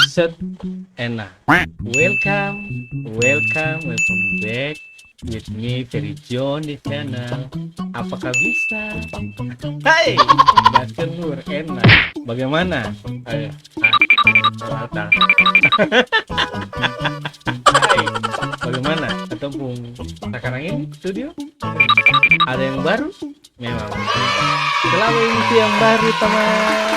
set, enak. Welcome back with me Ferry John di channel. Apakah bisa? Hai, gaskan lur, enak. Bagaimana? Ayo, Selatan. Hai, bagaimana? Ketemu sekarang ini studio? Ada yang baru? Memang. Selalu itu yang baru teman.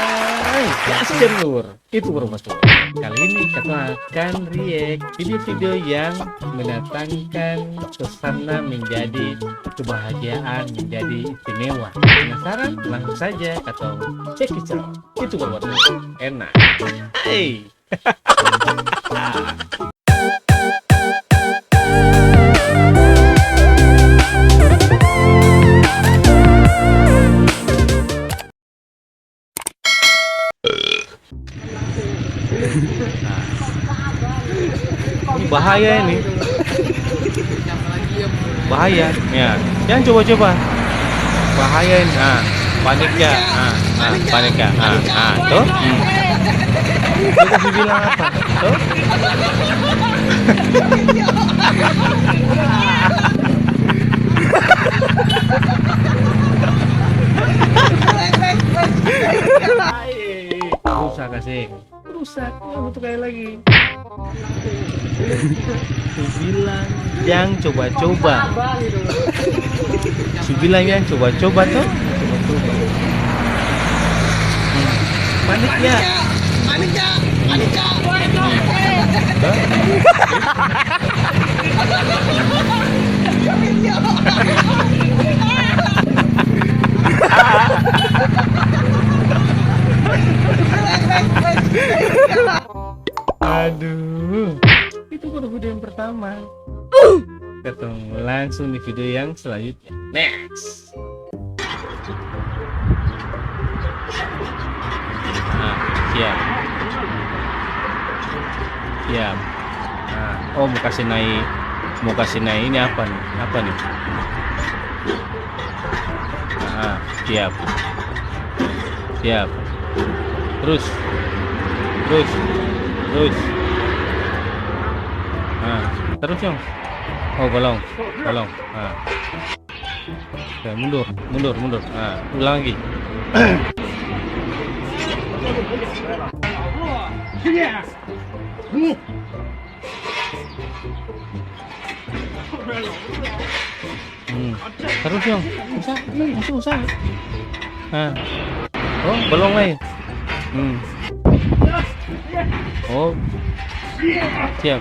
Gaskan lur. Itu bermaksud. Kali ini kita akan react video-video yang mendatangkan suasana menjadi kebahagiaan, menjadi istimewa. Penasaran? Langsung saja kata cek itu berbuat enak. Hey. Ini bahaya ini. Bahaya. Ya, jangan coba-coba. Bahaya ini. Panik ya. Panik ya. Tuh. Dia kasih bilang apa? Tuh. Rusak kasih. Rusak. Nggak butuh kayak lagi. Su bilang yang coba-coba. Su bilang yang coba-coba tuh. Coba-coba. Paniknya. Aduh, itu baru video yang pertama. Ketemu langsung di video yang selanjutnya. Next. Siap. Siap. Oh mau kasih naik ini apa nih? Siap. Siap. Terus. Terus dong. Oh golong. Oke, mundur. Ulang lagi. Terus dong. Usah. Oh, belum lagi. Oh. Siap.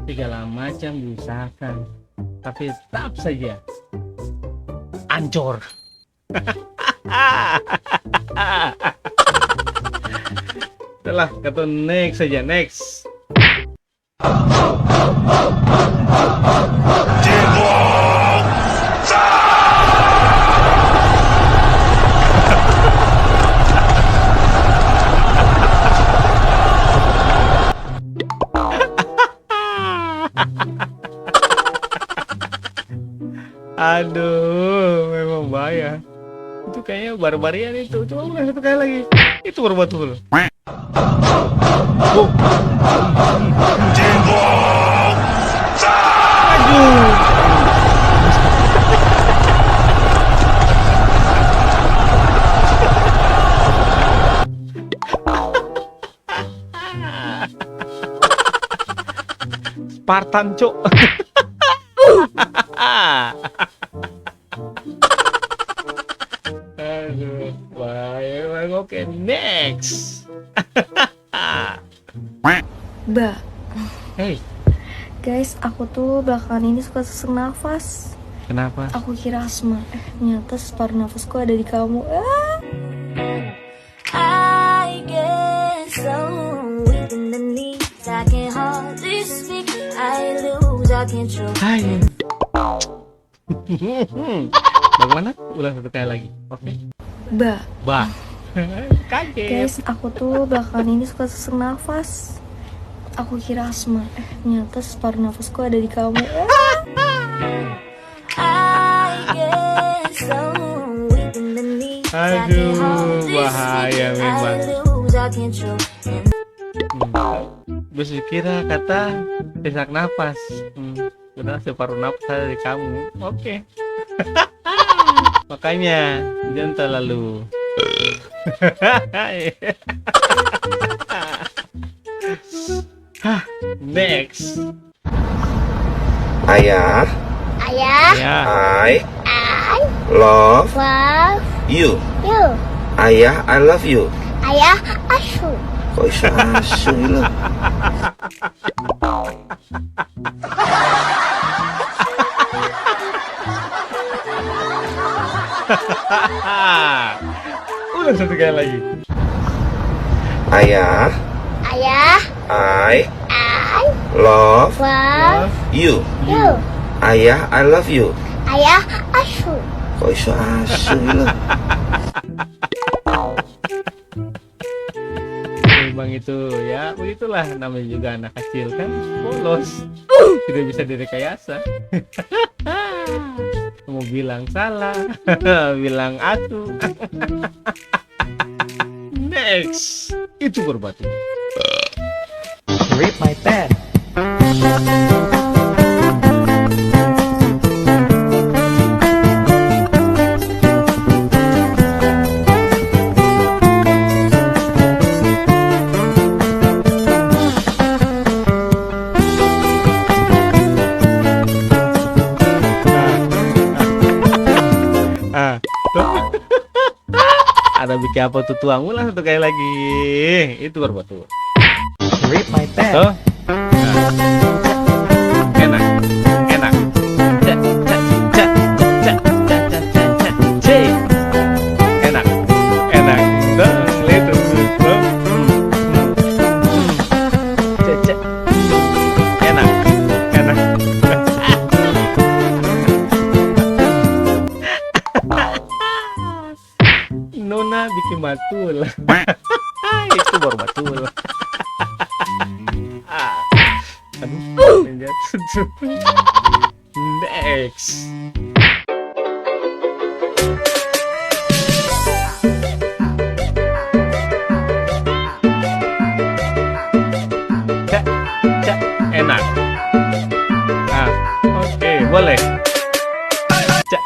Segala macam diusahakan, tapi tetap saja ancur. Setelah kata next saja, next. Aduh, memang bahaya. Itu kayaknya barbarian itu. Coba ulang satu kali lagi. Itu betul. Aduh. Spartan, cok. Aduh, baik. Oke, next. Mbak. Hey. Guys, aku tuh belakangan ini suka sesak nafas. Kenapa? Aku kira asma. Ternyata separuh nafasku ada di kamu. I get so weak in the knees. I can hardly speak. I lose all control. Hai. Bagaimana? Ulang satu kali lagi. Oke. Kaget. Guys, aku tuh belakangan ini suka sesak nafas. Aku kira asma, ternyata separuh nafasku ada di kamu. Aduh, bahaya memang. Bisa kira kata sesak napas. Udah separuh nafas ada di kamu. Oke. Makanya jangan terlalu. Next. Ayah, Ya. I love Love you. you, Ayah, I love you. ayah asu. Kok iso asu lu? Udah satu kali lagi. Ayah, Ayah, I I love love you. you, Ayah, I love you. ayah asu. Kok iso asu lu? Memang itu ya begitulah, namanya juga anak kecil kan, polos, tidak bisa direkayasa. Mau bilang salah, bilang aku. Next, itu berbatu. Read my pen. Tuh. Ada bikin apa tuh, tuang ulang satu kali lagi. Itu berbatu. Read my pen. Tuh. Enak, enak. Cak, cak, cak, cak, cak, cak, cak, cak, cak. Enak, enak. Tuh, lihat tuh. Tuh. Cak, cak. Enak, enak. Nona bikin batul. Itu baru batul. Aduh, jatuh. Next. Cak, cak, enak. Oke, boleh. Cak.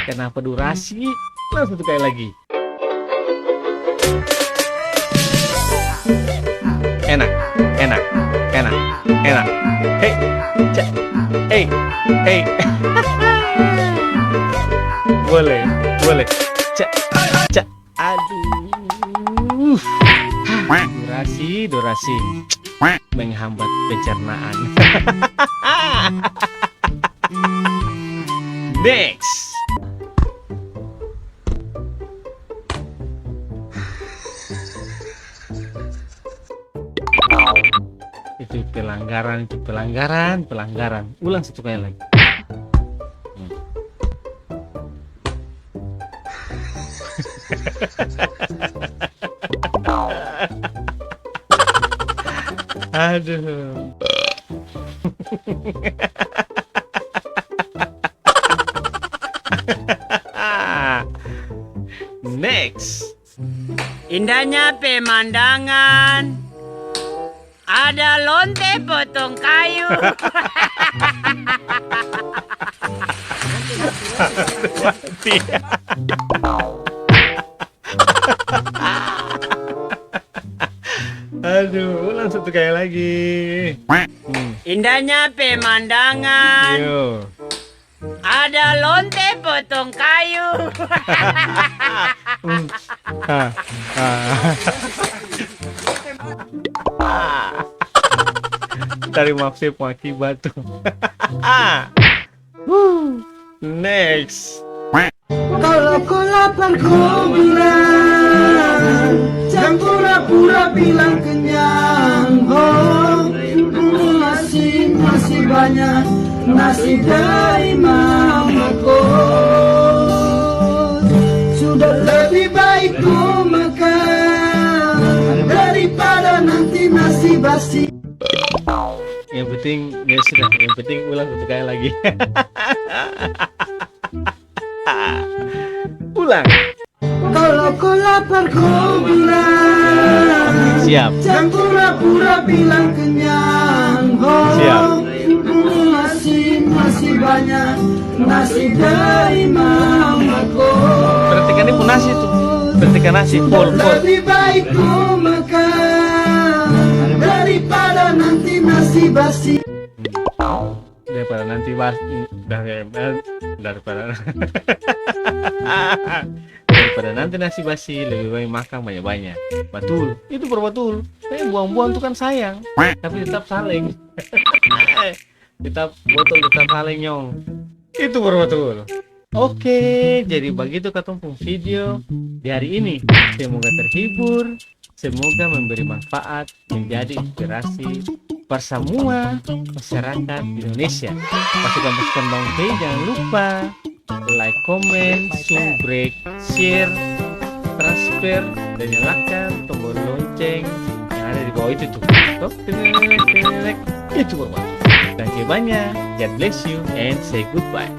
Kenapa durasi? Langsung satu kali lagi. Enak, enak, enak, enak. Hey, cak, hey, hey. Boleh, boleh. Cak, cak. Aduh. Durasi, durasi. Menghambat pencernaan. Next. Itu pelanggaran, pelanggaran. Ulang satu kali lagi. Aduh. Next. Indahnya pemandangan, ada lonte potong kayu. Mati. Aduh, ulang satu kali lagi. Indahnya pemandangan, Yo. ada lonte potong kayu. Tari maksud akibat tuh. Next. Kalau kau lapar kau bilang, jangan pura-pura bilang kenyang. Oh, masih banyak nasi dari mamaku. Sudah lebih baik basi. Yang penting ya sudah, yang penting ulang satu kali lagi. Ulang. Kalau kau lapar kau bilang, Siap. jangan pura-pura bilang kenyang. Siap. Masih banyak nasi dari mamaku. Perhatikan ini pun nasi tuh. Perhatikan nasi full. Lebih baik ku makan daripada nanti nasi basi. Daripada nanti daripada daripada nanti nasi basi, lebih baik makan banyak-banyak. Betul, itu betul. Saya buang-buang itu kan sayang, tapi tetap saling. tetap saling nyong. Itu betul. Oke, jadi begitu katumpung video di hari ini. Semoga terhibur, semoga memberi manfaat, menjadi inspirasi per semua masyarakat Indonesia. Pasukan Bang P, jangan lupa like, comment, subrek, share, transfer, dan nyalakan tombol lonceng yang ada di bawah itu tuh. Itu berapa? Thank you banyak. God bless you and say goodbye.